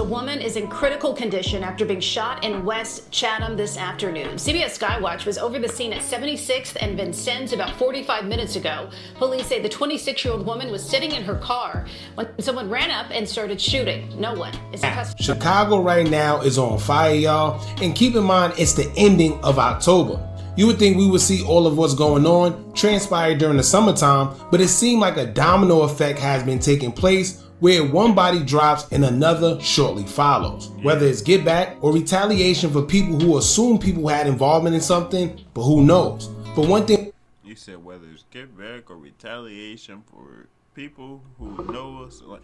woman is in critical condition after being shot in West Chatham this afternoon. CBS Skywatch was over the scene at 76th and Vincennes about 45 minutes ago. Police say the 26-year-old woman was sitting in her car when someone ran up and started shooting. No one is in custody. Chicago right now is on fire, y'all. And keep in mind, it's the ending of October. You would think we would see all of what's going on transpire during the summertime, but it seemed like a domino effect has been taking place where one body drops and another shortly follows. Whether it's get back or retaliation for people who assume people had involvement in something, but who knows. But one thing, you said whether it's get back or retaliation for people who know us, like,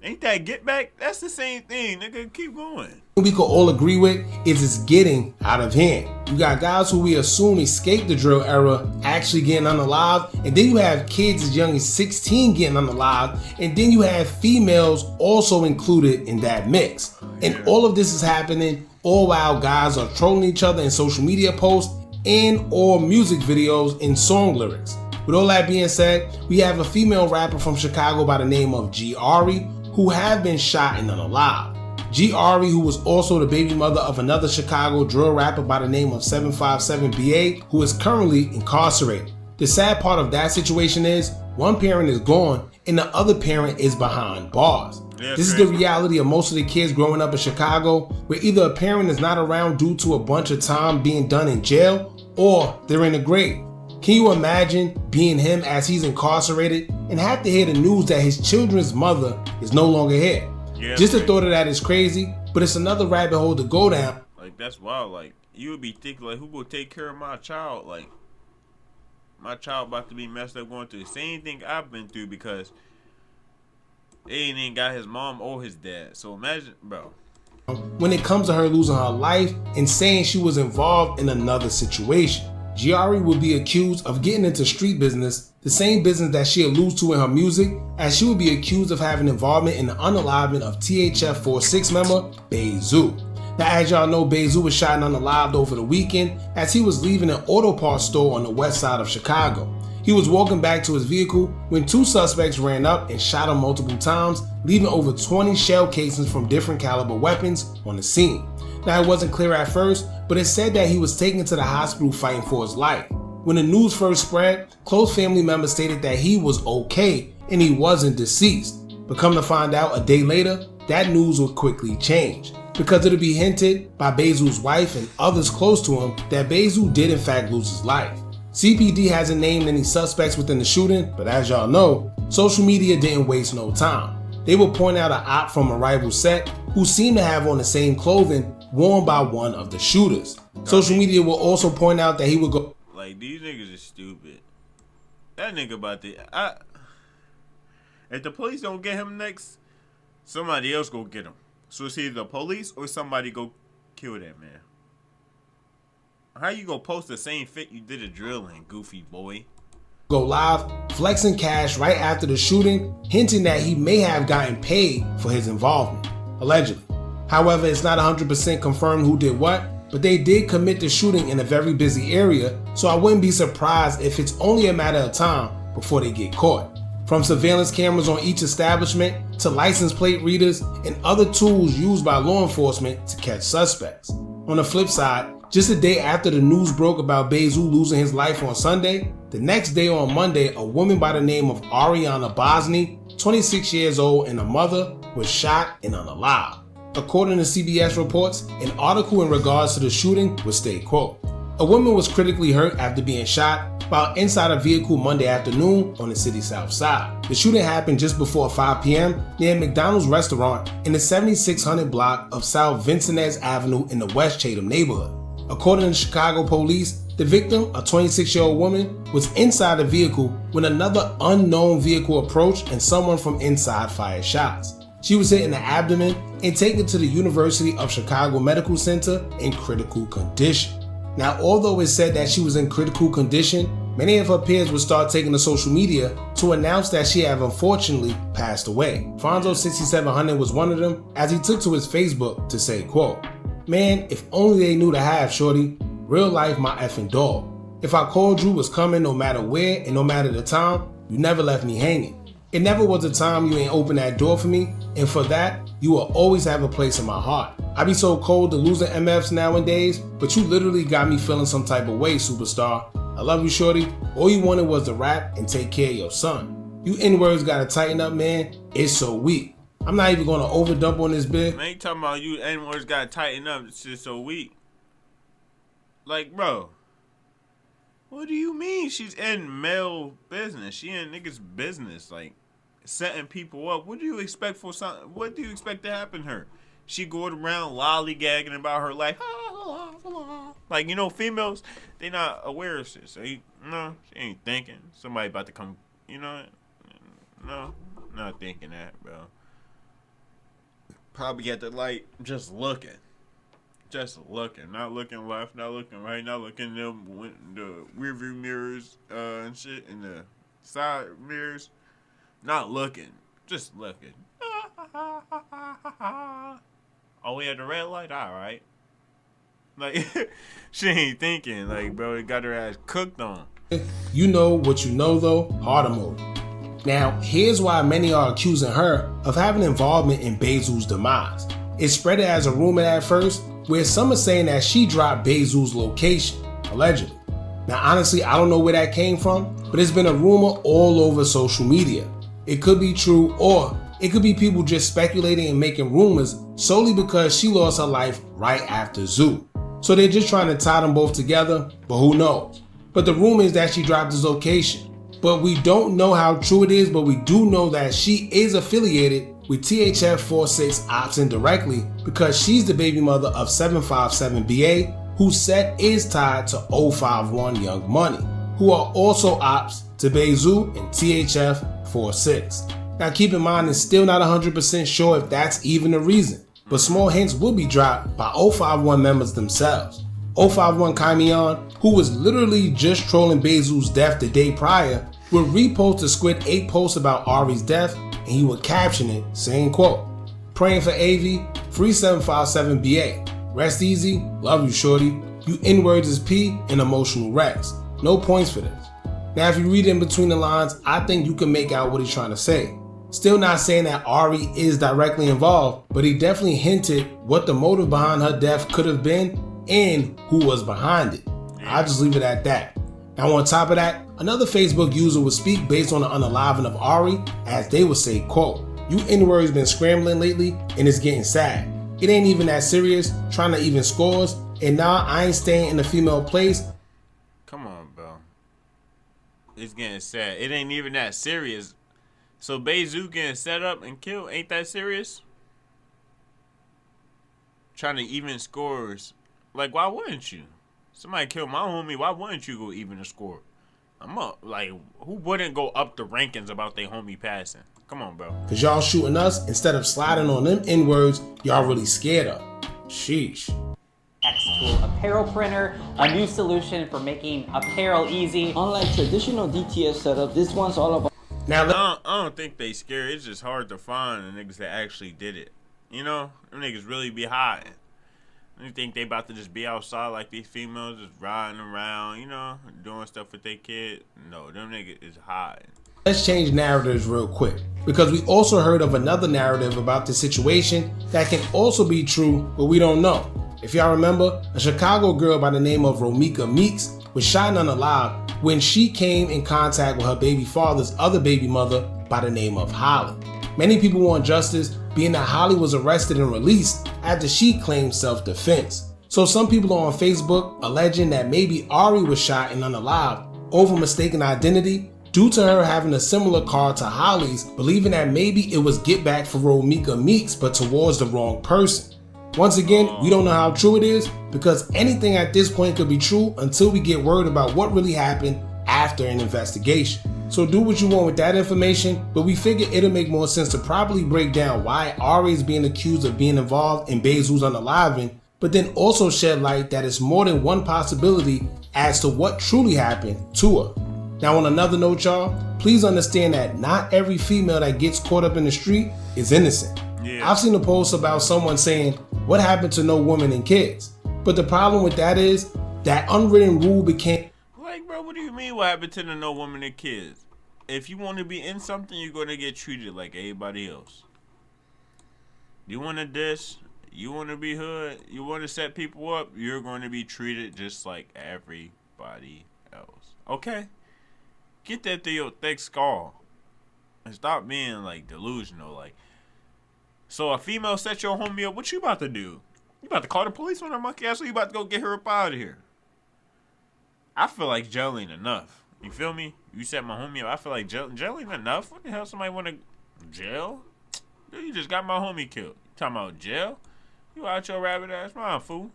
ain't that get back? That's the same thing, nigga. Keep going. we could all agree with is it's getting out of hand. You got guys who we assume escaped the drill era actually getting unalived, and then you have kids as young as 16 getting unalived, and then you have females also included in that mix. And all of this is happening all while guys are trolling each other in social media posts and or music videos and song lyrics. With all that being said, we have a female rapper from Chicago by the name of G.Ari who have been shot and unalived. G.Ari, who was also the baby mother of another Chicago drill rapper by the name of 757BA, who is currently incarcerated. The sad part of that situation is one parent is gone and the other parent is behind bars. This is the reality of most of the kids growing up in Chicago, where either a parent is not around due to a bunch of time being done in jail or they're in the grave. Can you imagine being him as he's incarcerated and have to hear the news that his children's mother is no longer here? Just the thought of that is crazy, but it's another rabbit hole to go down. Like, that's wild. Like, you would be thinking, like, who gonna take care of my child? Like, my child about to be messed up going through the same thing I've been through because they ain't even got his mom or his dad. So imagine, bro. When it comes to her losing her life and saying she was involved in another situation, G.Ari will be accused of getting into street business, the same business that she alludes to in her music, as she will be accused of having involvement in the unalivement of THF 46 member Bayzoo. Now, as y'all know, Bayzoo was shot and unalived over the weekend as he was leaving an auto parts store on the west side of Chicago. He was walking back to his vehicle when two suspects ran up and shot him multiple times, leaving over 20 shell casings from different caliber weapons on the scene. Now, it wasn't clear at first, but it said that he was taken to the hospital fighting for his life. When the news first spread, close family members stated that he was okay and he wasn't deceased. But come to find out a day later, that news would quickly change, because it'll be hinted by Bayzoo's wife and others close to him that Bayzoo did in fact lose his life. CPD hasn't named any suspects within the shooting, but as y'all know, social media didn't waste no time. They will point out an op from a rival set who seemed to have on the same clothing worn by one of the shooters. Social media will also point out that he would go, like, these niggas is stupid. That nigga about to, if the police don't get him next, somebody else go get him. So it's either the police or somebody go kill that man. How you gonna post the same fit you did a drill in, goofy boy? Go live, flexing cash right after the shooting, hinting that he may have gotten paid for his involvement, allegedly. However, it's not 100% confirmed who did what, but they did commit the shooting in a very busy area, so I wouldn't be surprised if it's only a matter of time before they get caught. From surveillance cameras on each establishment to license plate readers and other tools used by law enforcement to catch suspects. On the flip side, just a day after the news broke about Bayzoo losing his life on Sunday, the next day on Monday, a woman by the name of Ariana Bosny, 26 years old and a mother, was shot and unalived. According to CBS reports, an article in regards to the shooting would state, quote, "A woman was critically hurt after being shot while inside a vehicle Monday afternoon on the city's south side. The shooting happened just before 5 p.m. near a McDonald's restaurant in the 7600 block of South Vincennes Avenue in the West Chatham neighborhood. According to Chicago police, the victim, a 26-year-old woman, was inside the vehicle when another unknown vehicle approached and someone from inside fired shots. She was hit in the abdomen and taken to the University of Chicago Medical Center in critical condition. Now, although it's said that she was in critical condition, many of her peers would start taking to social media to announce that she had unfortunately passed away. Fonzo6700 was one of them, as he took to his Facebook to say, quote, "Man, if only they knew the half, shorty. Real life, my effing dog. If I called you was coming no matter where and no matter the time, you never left me hanging. It never was a time you ain't opened that door for me, and for that, you will always have a place in my heart. I be so cold to losing MFs nowadays, but you literally got me feeling some type of way, superstar. I love you, shorty. All you wanted was to rap and take care of your son. You N-words gotta tighten up, man. It's so weak. I'm not even gonna overdump on this bit. Man, you talking about you N-words gotta tighten up. This shit's so weak. Like, bro. What do you mean she's in male business? She in niggas' business, like setting people up. What do you expect for something? What do you expect to happen to her? She going around lollygagging about her life. Like, you know, females, they not aware of shit. So, she ain't thinking. Somebody about to come, you know? No, not thinking that, bro. Probably at the light, just looking. Just looking, not looking left, not looking right, not looking in the rear view mirrors and shit, in the side mirrors. Not looking, just looking. Oh, we at the red light? All right. Like, she ain't thinking. Like, bro, it got her ass cooked on. You know what you know, though? Harder mode. Now, here's why many are accusing her of having involvement in Bayzoo's demise. It spread as a rumor at first, where some are saying that she dropped Bayzoo's location, allegedly. Now, honestly, I don't know where that came from, but it's been a rumor all over social media. It could be true, or it could be people just speculating and making rumors solely because she lost her life right after Zoo. So they're just trying to tie them both together, but who knows? But the rumor is that she dropped his location. But we don't know how true it is, but we do know that she is affiliated with THF 46 Ops indirectly because she's the baby mother of 757BA, whose set is tied to 051 Young Money, who are also Ops to Bayzoo and THF 46. Now keep in mind, it's still not 100% sure if that's even the reason, but small hints will be dropped by 051 members themselves. 051 Kymion, who was literally just trolling Bayzoo's death the day prior, would repost a Squid 8 post about Ari's death, and he would caption it saying, quote, "Praying for AV, free 757BA. Rest easy, love you shorty. You N-words is P and emotional wrecks. No points for this." Now if you read in between the lines, I think you can make out what he's trying to say. Still not saying that Ari is directly involved, but he definitely hinted what the motive behind her death could have been and who was behind it. I'll just leave it at that. Now on top of that, another Facebook user would speak based on the unaliving of Ari, as they would say, quote, "You N-words been scrambling lately and it's getting sad. It ain't even that serious, trying to even scores, and now I ain't staying in the female place." Come on, bro. It's getting sad. It ain't even that serious. So Bayzoo getting set up and killed ain't that serious? Trying to even scores. Like, why wouldn't you? Somebody killed my homie, why wouldn't you go even a score? I'm up. Like, who wouldn't go up the rankings about their homie passing? Come on, bro. Cause y'all shooting us instead of sliding on them N-words y'all really scared of. Sheesh. X-Tool apparel printer, a new solution for making apparel easy. Unlike traditional DTF setup, this one's all about. Now, I don't think they scared. It's just hard to find the niggas that actually did it. You know, them niggas really be hiding. You think they about to just be outside like these females, just riding around, you know, doing stuff with their kid? No, them niggas is hiding. let's change narratives real quick, because we also heard of another narrative about the situation that can also be true, but we don't know. If y'all remember, a Chicago girl by the name of Romika Meeks was shot and unalive when she came in contact with her baby father's other baby mother by the name of Holly. Many people want justice, being that Holly was arrested and released after she claimed self-defense. So some people are on Facebook alleging that maybe Ari was shot and unalive over mistaken identity due to her having a similar car to Holly's, believing that maybe it was get back for Romika Meeks but towards the wrong person. Once again, we don't know how true it is, because anything at this point could be true until we get word about what really happened after an investigation. So do what you want with that information, but we figure it'll make more sense to properly break down why Ari is being accused of being involved in Bayzoo's unaliving, but then also shed light that it's more than one possibility as to what truly happened to her. Now on another note, y'all, please understand that not every female that gets caught up in the street is innocent. Yeah. I've seen a post about someone saying, "What happened to no women and kids?" But the problem with that is that unwritten rule became... Like, bro, what do you mean what happened to the no women and kids? if you want to be in something, you're going to get treated like everybody else. You want to diss, you want to be hood, you want to set people up, you're going to be treated just like everybody else. Okay? Get that through your thick skull. And stop being, like, delusional. Like, so a female set your homie up, what you about to do? You about to call the police on her monkey ass, or you about to go get her up out of here? I feel like jail ain't enough. You feel me? You set my homie up. I feel like jail ain't enough. What the hell? Somebody want to jail? Dude, you just got my homie killed. You talking about jail? You out your rabbit ass mind, fool.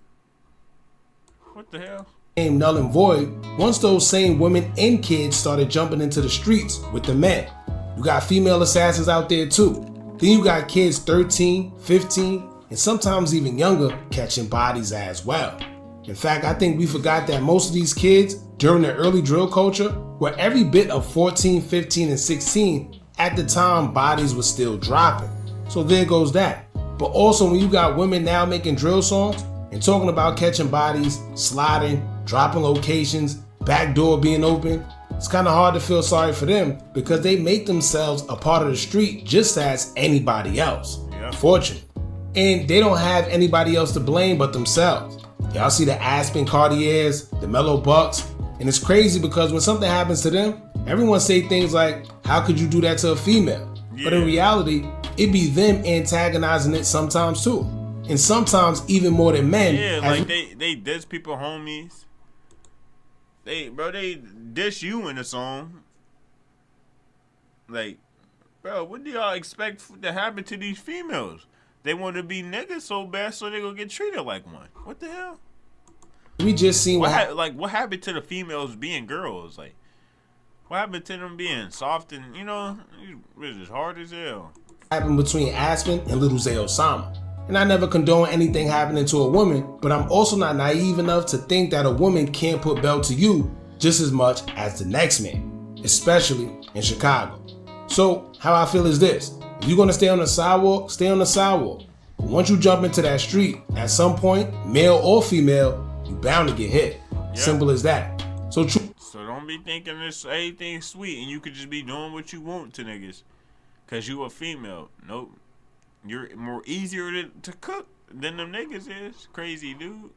What the hell? Null and void once those same women and kids started jumping into the streets with the men. You got female assassins out there too. Then you got kids 13, 15, and sometimes even younger catching bodies as well. In fact, I think we forgot that most of these kids during the early drill culture were every bit of 14, 15, and 16 at the time bodies were still dropping. So there goes that. But also when you got women now making drill songs and talking about catching bodies, sliding, dropping locations, back door being open, it's kind of hard to feel sorry for them because they make themselves a part of the street just as anybody else. Yeah. Fortunate. And they don't have anybody else to blame but themselves. Y'all see the Aspen Cartiers, the Mellow Bucks, and it's crazy because when something happens to them, everyone say things like, how could you do that to a female? Yeah. But in reality, it be them antagonizing it sometimes too. And sometimes even more than men. Yeah, like they diss people homies. They diss you in a song. Like, bro, what do y'all expect to happen to these females? They want to be niggas so bad so they gonna get treated like one. What the hell? We just seen what happened to the females being girls? Like, what happened to them being soft and, you know, it was hard as hell. Happened between Aspen and Little Zay Osama. And I never condone anything happening to a woman, but I'm also not naive enough to think that a woman can't put belt to you just as much as the next man, especially in Chicago. So how I feel is this: if you're gonna stay on the sidewalk, stay on the sidewalk. But once you jump into that street, at some point, male or female, you bound to get hit. Yep. Simple as that. So don't be thinking this everything sweet and you could just be doing what you want to niggas cause you a female. Nope. You're more easier to cook than them niggas is. Crazy dude.